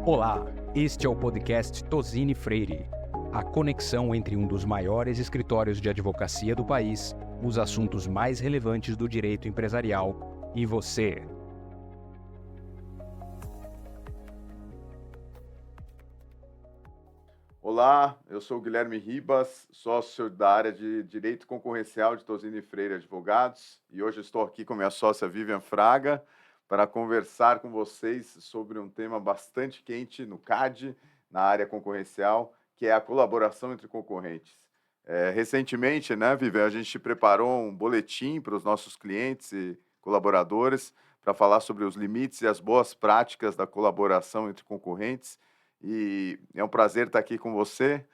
Olá, este é o podcast Tosini Freire, a conexão entre um dos maiores escritórios de advocacia do país, os assuntos mais relevantes do direito empresarial e você. Olá, eu sou o Guilherme Ribas, sócio da área de Direito Concorrencial de Tosini Freire Advogados, e hoje estou aqui com minha sócia Vivian Fraga para conversar com vocês sobre um tema bastante quente no CAD, na área concorrencial, que é a colaboração entre concorrentes. Recentemente, né, Vivian, a gente preparou um boletim para os nossos clientes e colaboradores para falar sobre os limites e as boas práticas da colaboração entre concorrentes. E é um prazer estar aqui com você.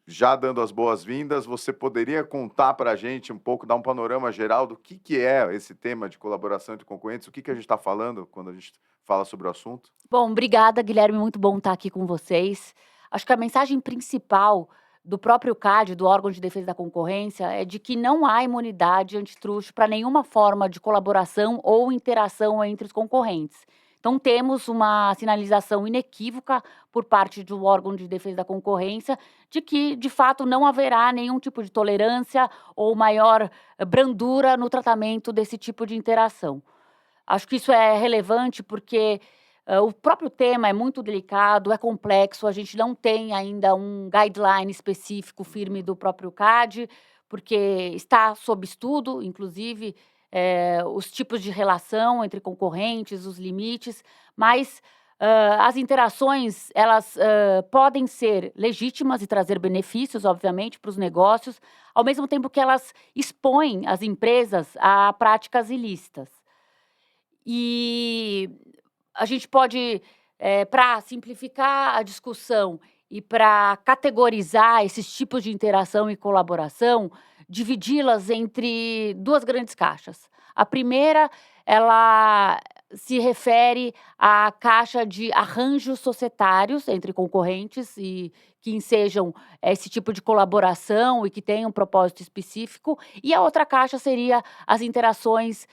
Já dando as boas-vindas, você poderia contar para a gente um pouco, dar um panorama geral do que é esse tema de colaboração entre concorrentes, o que a gente está falando quando a gente fala sobre o assunto? Bom, obrigada, Guilherme, muito bom estar aqui com vocês. Acho que a mensagem principal do próprio CAD, do órgão de defesa da concorrência, é de que não há imunidade antitruste para nenhuma forma de colaboração ou interação entre os concorrentes. Então, temos uma sinalização inequívoca por parte do órgão de defesa da concorrência de que, de fato, não haverá nenhum tipo de tolerância ou maior brandura no tratamento desse tipo de interação. Acho que isso é relevante porque o próprio tema é muito delicado, é complexo, a gente não tem ainda um guideline específico firme do próprio CAD, porque está sob estudo, inclusive, os tipos de relação entre concorrentes, os limites, mas as interações, elas podem ser legítimas e trazer benefícios, obviamente, para os negócios, ao mesmo tempo que elas expõem as empresas a práticas ilícitas. E a gente pode, para simplificar a discussão e para categorizar esses tipos de interação e colaboração, dividi-las entre 2 grandes caixas. A primeira, ela se refere à caixa de arranjos societários entre concorrentes e que ensejam esse tipo de colaboração e que tenham um propósito específico, e a outra caixa seria as interações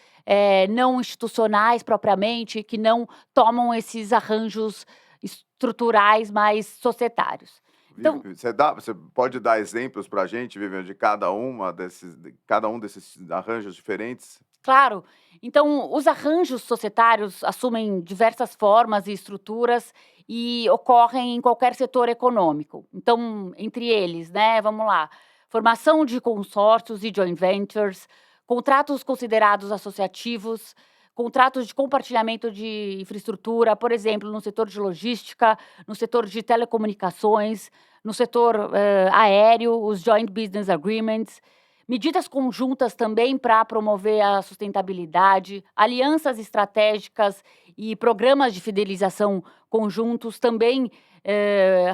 não institucionais propriamente, que não tomam esses arranjos estruturais mais societários. Então, Você pode dar exemplos para a gente, Vivian, de cada um desses arranjos diferentes? claro, então os arranjos societários assumem diversas formas e estruturas e ocorrem em qualquer setor econômico. Então, entre eles, né, vamos lá, formação de consórcios e joint ventures, contratos considerados associativos, contratos de compartilhamento de infraestrutura, por exemplo, no setor de logística, no setor de telecomunicações, no setor aéreo, os joint business agreements, medidas conjuntas também para promover a sustentabilidade, alianças estratégicas e programas de fidelização conjuntos também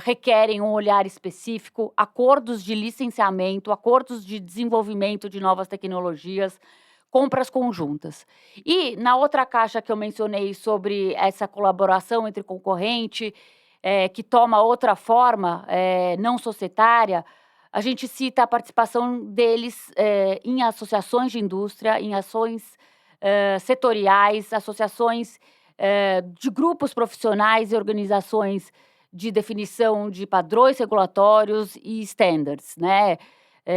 requerem um olhar específico, acordos de licenciamento, acordos de desenvolvimento de novas tecnologias, compras conjuntas. E na outra caixa que eu mencionei sobre essa colaboração entre concorrente, que toma outra forma, não societária, a gente cita a participação deles em associações de indústria, em ações setoriais, associações de grupos profissionais e organizações de definição de padrões regulatórios e standards, né?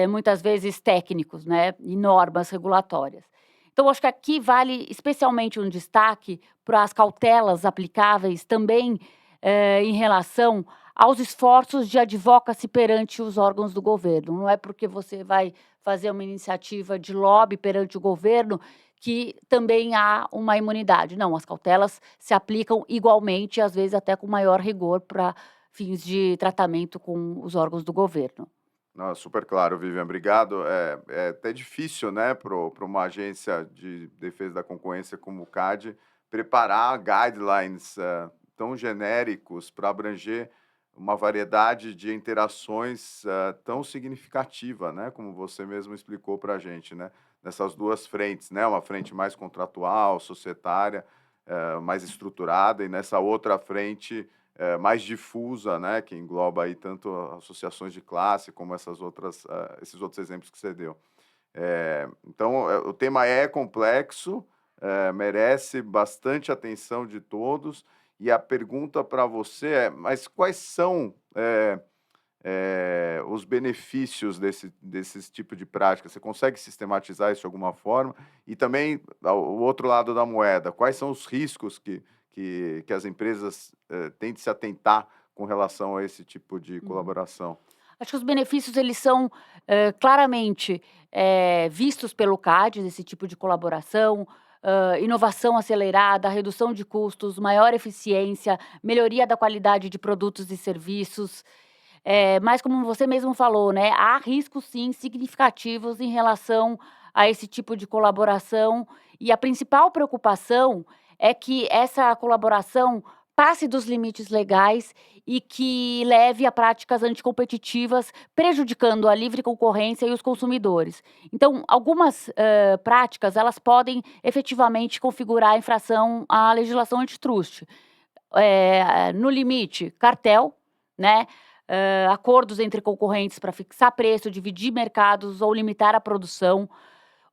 Muitas vezes técnicos, né? E normas regulatórias. Então, acho que aqui vale especialmente um destaque para as cautelas aplicáveis também em relação aos esforços de advocacy perante os órgãos do governo. Não é porque você vai fazer uma iniciativa de lobby perante o governo que também há uma imunidade. Não, as cautelas se aplicam igualmente, às vezes até com maior rigor para fins de tratamento com os órgãos do governo. Não, super claro, Vivian, obrigado. É até difícil, né, para uma agência de defesa da concorrência como o CAD preparar guidelines tão genéricos para abranger uma variedade de interações tão significativa, né, como você mesmo explicou para a gente, né, nessas 2 frentes, né, uma frente mais contratual, societária, mais estruturada, e nessa outra frente mais difusa, né, que engloba aí tanto associações de classe como esses outros exemplos que você deu. Então, o tema é complexo, merece bastante atenção de todos. E a pergunta para você é: mas quais são os benefícios desse tipo de prática? Você consegue sistematizar isso de alguma forma? E também, o outro lado da moeda, quais são os riscos que as empresas têm de se atentar com relação a esse tipo de colaboração? Acho que os benefícios eles são claramente vistos pelo CAD, esse tipo de colaboração, inovação acelerada, redução de custos, maior eficiência, melhoria da qualidade de produtos e serviços. Mas como você mesmo falou, né, há riscos sim significativos em relação a esse tipo de colaboração, e a principal preocupação é que essa colaboração passe dos limites legais e que leve a práticas anticompetitivas, prejudicando a livre concorrência e os consumidores. Então, algumas práticas elas podem efetivamente configurar infração à legislação antitrust. No limite, cartel, né? Acordos entre concorrentes para fixar preço, dividir mercados ou limitar a produção.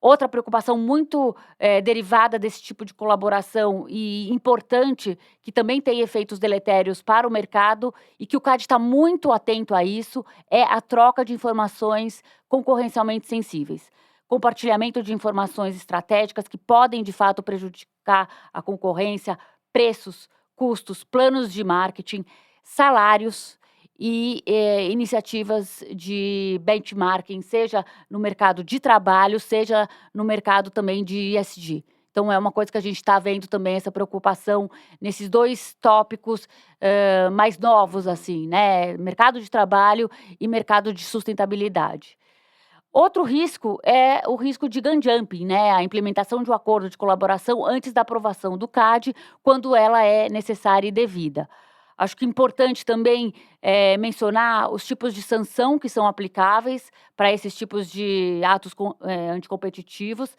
Outra preocupação muito derivada desse tipo de colaboração e importante, que também tem efeitos deletérios para o mercado e que o CAD está muito atento a isso, é a troca de informações concorrencialmente sensíveis. Compartilhamento de informações estratégicas que podem, de fato, prejudicar a concorrência, preços, custos, planos de marketing, salários e iniciativas de benchmarking, seja no mercado de trabalho, seja no mercado também de ESG. Então, é uma coisa que a gente está vendo também, essa preocupação nesses dois tópicos mais novos, assim, né? Mercado de trabalho e mercado de sustentabilidade. Outro risco é o risco de gun jumping, né? A implementação de um acordo de colaboração antes da aprovação do CAD, quando ela é necessária e devida. Acho que é importante também mencionar os tipos de sanção que são aplicáveis para esses tipos de atos anticompetitivos.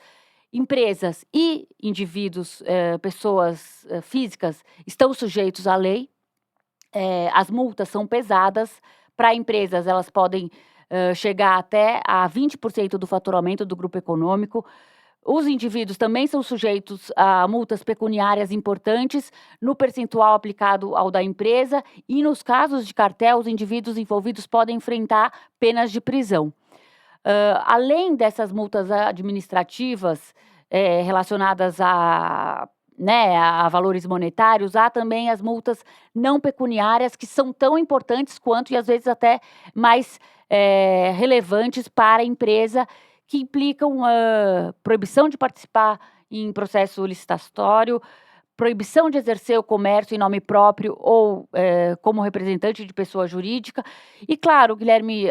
Empresas e indivíduos, pessoas físicas, estão sujeitos à lei. As multas são pesadas. Para empresas, elas podem chegar até a 20% do faturamento do grupo econômico. Os indivíduos também são sujeitos a multas pecuniárias importantes no percentual aplicado ao da empresa, e nos casos de cartel, os indivíduos envolvidos podem enfrentar penas de prisão. Além dessas multas administrativas relacionadas a valores monetários, há também as multas não pecuniárias, que são tão importantes quanto, e às vezes até mais relevantes para a empresa, que implicam proibição de participar em processo licitatório, proibição de exercer o comércio em nome próprio ou como representante de pessoa jurídica. E, claro, Guilherme,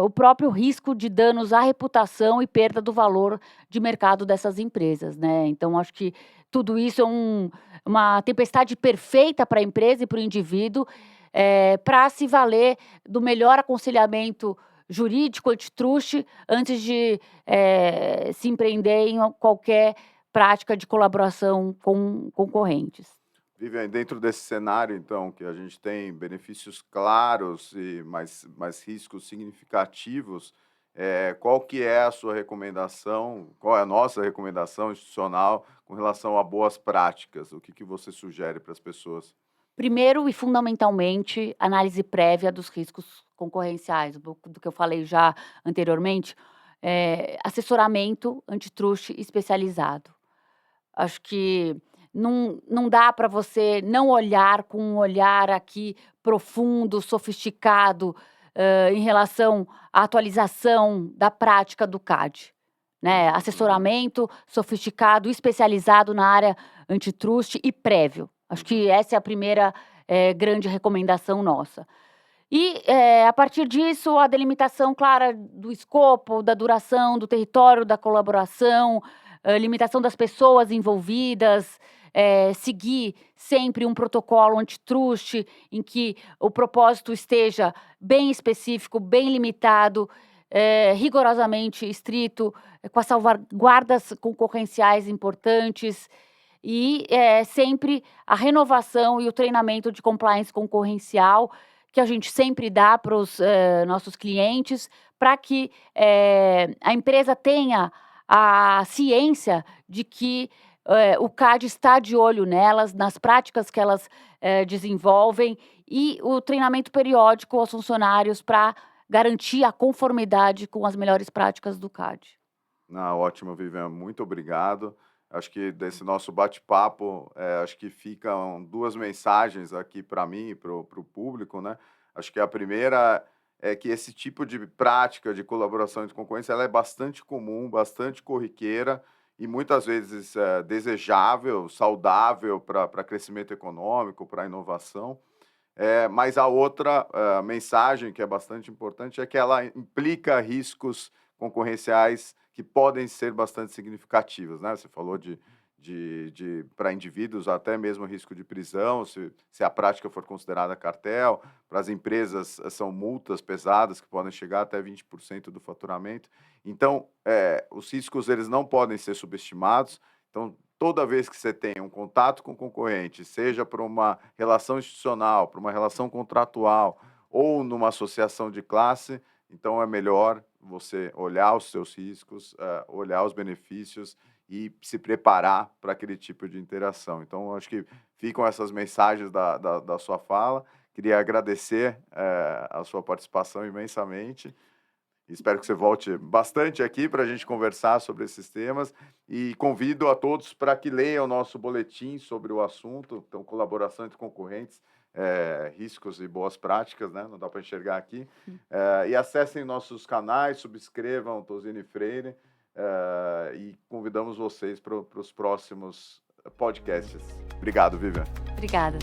o próprio risco de danos à reputação e perda do valor de mercado dessas empresas, né? Então, acho que tudo isso é uma tempestade perfeita para a empresa e para o indivíduo, para se valer do melhor aconselhamento jurídico, antitruste, antes de se empreender em qualquer prática de colaboração com concorrentes. Vivian, dentro desse cenário, então, que a gente tem benefícios claros e mais riscos significativos, qual que é a sua recomendação, qual é a nossa recomendação institucional com relação a boas práticas? O que você sugere para as pessoas? Primeiro e fundamentalmente, análise prévia dos riscos concorrenciais, do que eu falei já anteriormente, assessoramento antitruste especializado. Acho que não dá para você não olhar com um olhar aqui profundo, sofisticado, em relação à atualização da prática do CAD, né? Assessoramento sofisticado, especializado na área antitruste e prévio. Acho que essa é a primeira grande recomendação nossa. E, a partir disso, a delimitação clara do escopo, da duração, do território da colaboração, limitação das pessoas envolvidas, seguir sempre um protocolo antitruste em que o propósito esteja bem específico, bem limitado, rigorosamente estrito, com as salvaguardas concorrenciais importantes, e sempre a renovação e o treinamento de compliance concorrencial, que a gente sempre dá para os nossos clientes, para que a empresa tenha a ciência de que o CAD está de olho nelas, nas práticas que elas desenvolvem, e o treinamento periódico aos funcionários para garantir a conformidade com as melhores práticas do CAD. Ótimo, Vivian, muito obrigado. Acho que desse nosso bate-papo, acho que ficam duas mensagens aqui para mim e para o público, né? Acho que a primeira é que esse tipo de prática de colaboração e de concorrência ela é bastante comum, bastante corriqueira e muitas vezes desejável, saudável para crescimento econômico, para inovação. Mas a outra mensagem que é bastante importante é que ela implica riscos concorrenciais que podem ser bastante significativos, né? Você falou para indivíduos até mesmo risco de prisão, se a prática for considerada cartel, para as empresas são multas pesadas que podem chegar até 20% do faturamento. Então, os riscos eles não podem ser subestimados. Então, toda vez que você tem um contato com o concorrente, seja por uma relação institucional, por uma relação contratual ou numa associação de classe, então é melhor você olhar os seus riscos, olhar os benefícios e se preparar para aquele tipo de interação. Então, acho que ficam essas mensagens da sua fala. Queria agradecer a sua participação imensamente. Espero que você volte bastante aqui para a gente conversar sobre esses temas e convido a todos para que leiam o nosso boletim sobre o assunto, então colaboração entre concorrentes, riscos e boas práticas, né? Não dá para enxergar aqui. E acessem nossos canais, subscrevam o Tozini Freire e convidamos vocês para os próximos podcasts. Obrigado, Vivian. Obrigada.